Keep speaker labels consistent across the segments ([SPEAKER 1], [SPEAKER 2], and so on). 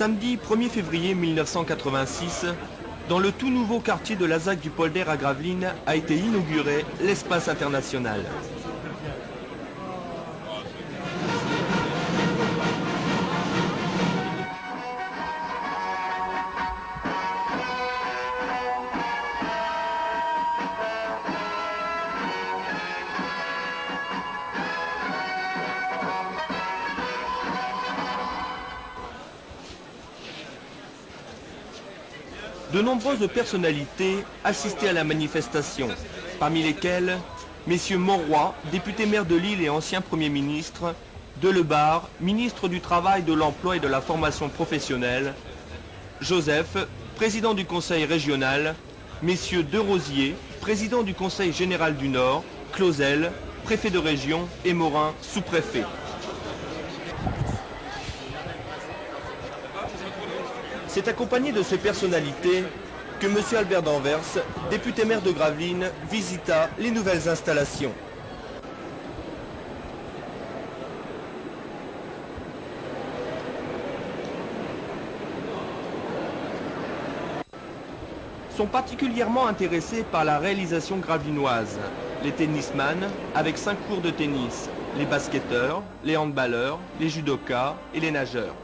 [SPEAKER 1] samedi 1er février 1986, dans le tout nouveau quartier de la ZAC du Polder à Gravelines, a été inauguré l'espace international. De nombreuses personnalités assistaient à la manifestation, parmi lesquelles messieurs Mauroy, député maire de Lille et ancien Premier ministre, Delebarre, ministre du Travail, de l'Emploi et de la Formation professionnelle, Joseph, président du Conseil régional, messieurs Derosier, président du Conseil général du Nord, Clausel, préfet de région, et Morin, sous-préfet. C'est accompagné de ces personnalités que M. Albert d'Anvers, député maire de Gravelines, visita les nouvelles installations. Sont particulièrement intéressés par la réalisation gravelinoise, les tennisman avec 5 cours de tennis, les basketteurs, les handballeurs, les judokas et les nageurs.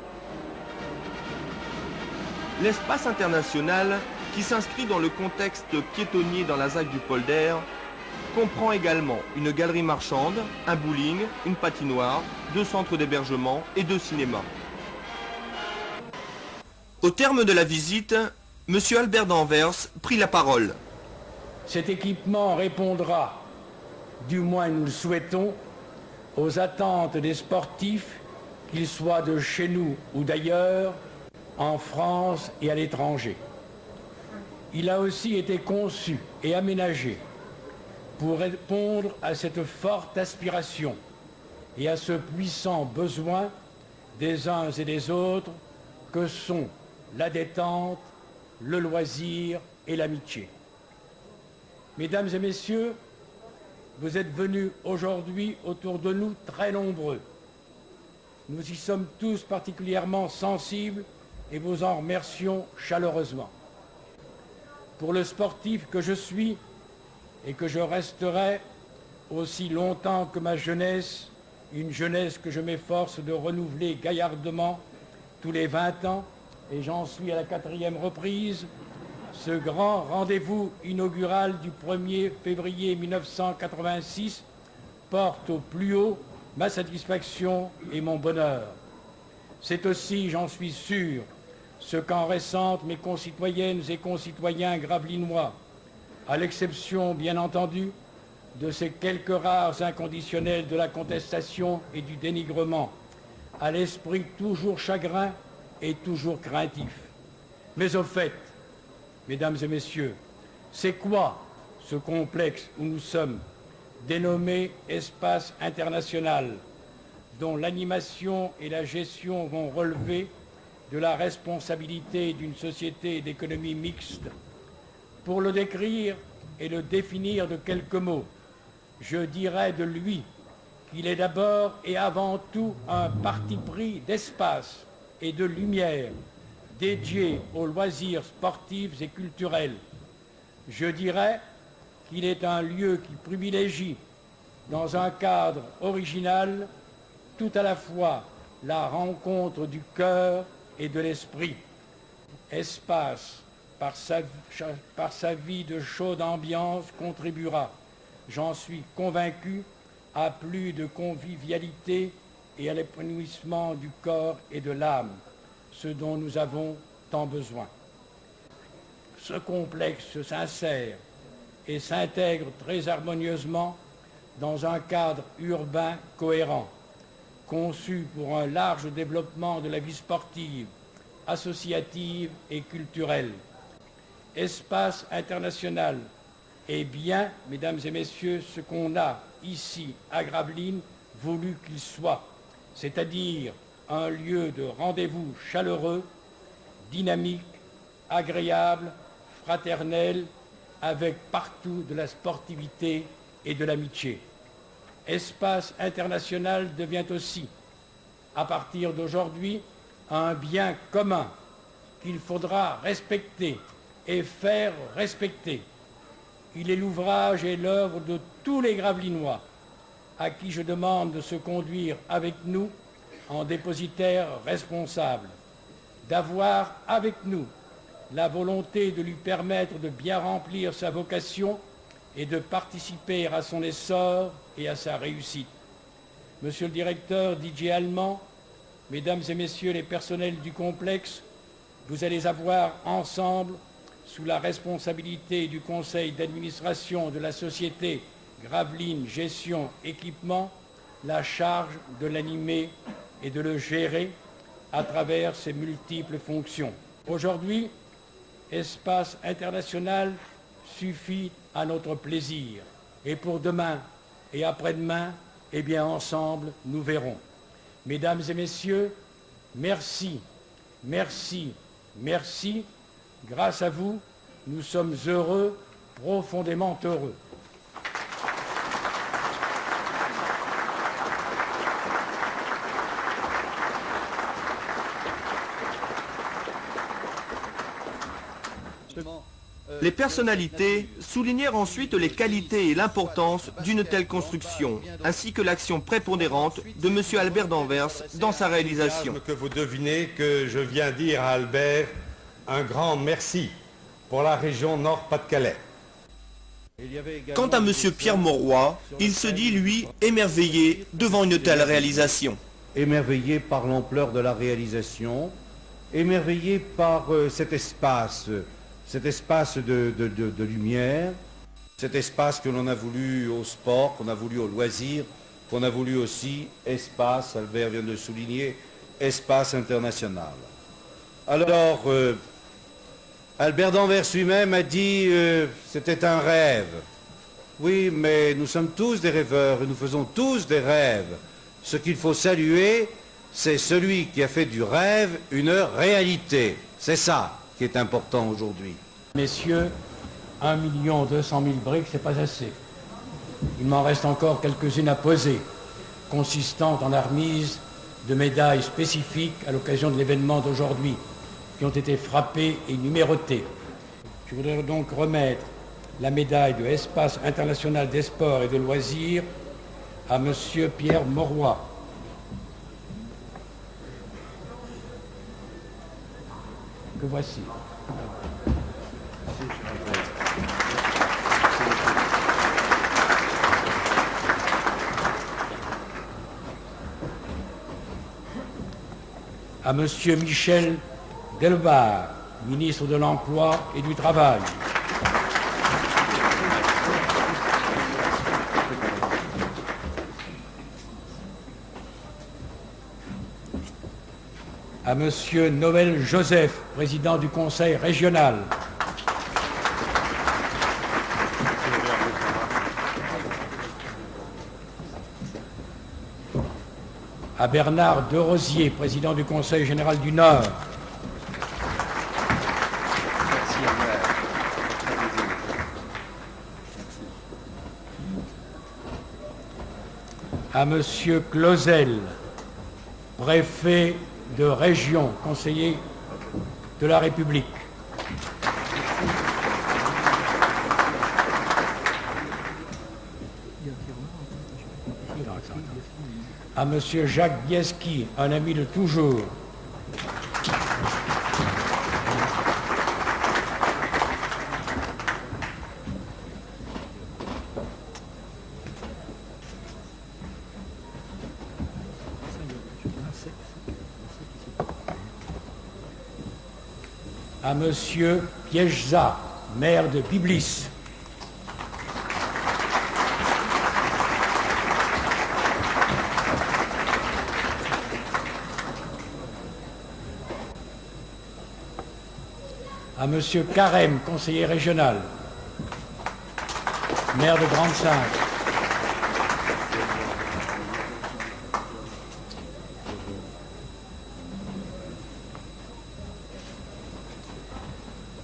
[SPEAKER 1] L'espace international, qui s'inscrit dans le contexte piétonnier dans la ZAC du Polder, comprend également une galerie marchande, un bowling, une patinoire, 2 centres d'hébergement et 2 cinémas. Au terme de la visite, M. Albert d'Anvers prit la parole.
[SPEAKER 2] Cet équipement répondra, du moins nous le souhaitons, aux attentes des sportifs, qu'ils soient de chez nous ou d'ailleurs, en France et à l'étranger. Il a aussi été conçu et aménagé pour répondre à cette forte aspiration et à ce puissant besoin des uns et des autres que sont la détente, le loisir et l'amitié. Mesdames et messieurs, vous êtes venus aujourd'hui autour de nous très nombreux. Nous y sommes tous particulièrement sensibles et vous en remercions chaleureusement. Pour le sportif que je suis et que je resterai aussi longtemps que ma jeunesse, une jeunesse que je m'efforce de renouveler gaillardement tous les 20 ans, et j'en suis à la 4e reprise, ce grand rendez-vous inaugural du 1er février 1986 porte au plus haut ma satisfaction et mon bonheur. C'est aussi, j'en suis sûr, ce qu'en ressentent mes concitoyennes et concitoyens gravelinois, à l'exception, bien entendu, de ces quelques rares inconditionnels de la contestation et du dénigrement, à l'esprit toujours chagrin et toujours craintif. Mais au fait, mesdames et messieurs, c'est quoi ce complexe où nous sommes, dénommé Espace international, dont l'animation et la gestion vont relever de la responsabilité d'une société d'économie mixte? Pour le décrire et le définir de quelques mots, je dirais de lui qu'il est d'abord et avant tout un parti pris d'espace et de lumière dédié aux loisirs sportifs et culturels. Je dirais qu'il est un lieu qui privilégie, dans un cadre original, tout à la fois la rencontre du cœur et de l'esprit. Espace, par sa vie de chaude ambiance, contribuera, j'en suis convaincu, à plus de convivialité et à l'épanouissement du corps et de l'âme, ce dont nous avons tant besoin. Ce complexe s'insère et s'intègre très harmonieusement dans un cadre urbain cohérent, conçu pour un large développement de la vie sportive, associative et culturelle. Espace international est bien, mesdames et messieurs, ce qu'on a ici à Gravelines voulu qu'il soit, c'est-à-dire un lieu de rendez-vous chaleureux, dynamique, agréable, fraternel, avec partout de la sportivité et de l'amitié. Espace international devient aussi, à partir d'aujourd'hui, un bien commun qu'il faudra respecter et faire respecter. Il est l'ouvrage et l'œuvre de tous les Gravelinois, à qui je demande de se conduire avec nous en dépositaires responsables, d'avoir avec nous la volonté de lui permettre de bien remplir sa vocation et de participer à son essor et à sa réussite. Monsieur le directeur Didier Allemand, Mesdames et Messieurs les personnels du complexe, vous allez avoir ensemble, sous la responsabilité du conseil d'administration de la société Gravelines Gestion Équipement, la charge de l'animer et de le gérer à travers ses multiples fonctions. Aujourd'hui, Espace International suffit à notre plaisir. Et pour demain et après-demain, eh bien ensemble, nous verrons. Mesdames et Messieurs, merci, merci, merci. Grâce à vous, nous sommes heureux, profondément heureux.
[SPEAKER 1] Les personnalités soulignèrent ensuite les qualités et l'importance d'une telle construction, ainsi que l'action prépondérante de M. Albert d'Anvers dans sa réalisation.
[SPEAKER 3] Que vous devinez que je viens dire à Albert un grand merci pour la région Nord-Pas-de-Calais.
[SPEAKER 1] Quant à M. Pierre Mauroy, il se dit, lui, émerveillé devant une telle réalisation.
[SPEAKER 4] Émerveillé par l'ampleur de la réalisation, émerveillé par cet espace de lumière, cet espace que l'on a voulu au sport, qu'on a voulu au loisir, qu'on a voulu aussi espace, Albert vient de souligner, espace international. Alors, Albert d'Anvers lui-même a dit c'était un rêve. Oui, mais nous sommes tous des rêveurs et nous faisons tous des rêves. Ce qu'il faut saluer, c'est celui qui a fait du rêve une réalité. C'est ça qui est important aujourd'hui.
[SPEAKER 2] Messieurs, 1 200 000 briques, c'est pas assez. Il m'en reste encore quelques-unes à poser, consistant en la remise de médailles spécifiques à l'occasion de l'événement d'aujourd'hui, qui ont été frappées et numérotées. Je voudrais donc remettre la médaille de Espace International des Sports et de Loisirs à M. Pierre Mauroy. Que voici. À M. Michel Delbar, ministre de l'Emploi et du Travail. À M. Noël Joseph, président du Conseil régional. À Bernard Derosier, président du Conseil général du Nord. À M. Clausel, préfet de région, conseiller de la République. À M. Jacques Bieski, un ami de toujours. À M. Piègeza, maire de Biblis. À M. Carême, conseiller régional, maire de Grande-Synthe.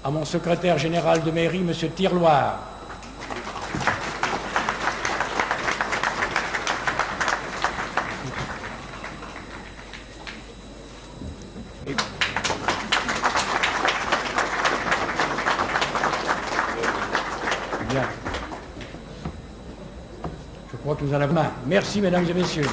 [SPEAKER 2] À mon secrétaire général de mairie, M. Tirloir. Bien. Je crois que nous en avons main. Merci, mesdames et messieurs.